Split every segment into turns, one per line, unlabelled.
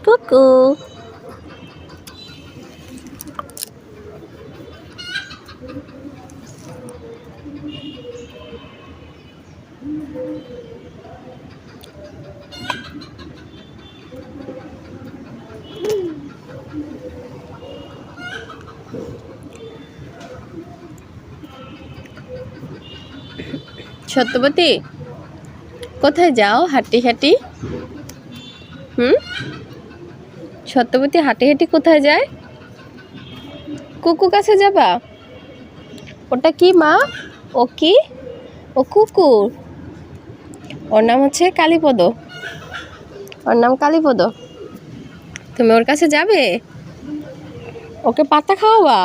কুকু সত্যবতী কোথায় যাও হাঁটি হাঁটি? সত্যবতী হাঁটি হাঁটি কোথায় যায়? কুকু কাছে যাবা? ওটা কি মা? ও কি? ও কুকুর। ওর নাম হচ্ছে কালীপদ। ওর নাম কালীপদ। তুমি ওর কাছে যাবে? ওকে পাতা খাওয়াবা?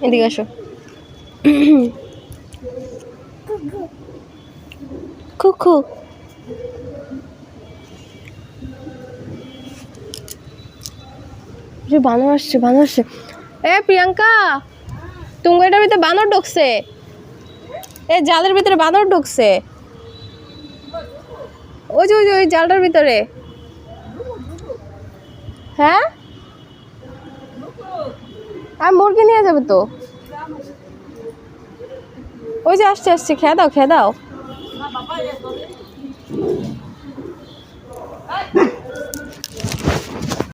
এদিকে আসো। কুকু বানর আসছে, বানর আসছে। এ প্রিয়াঙ্কা, তুমি এটার ভিতরে বানর ঢুকছে। এ জালের ভিতরে বানর ঢুকছে। ওই যে ওই জালটার ভিতরে। হ্যাঁ, আর মুরগি নিয়ে যাবে তো। ওই যে আসছে আসছে, খেয়ে দাও খেয়ে দাও।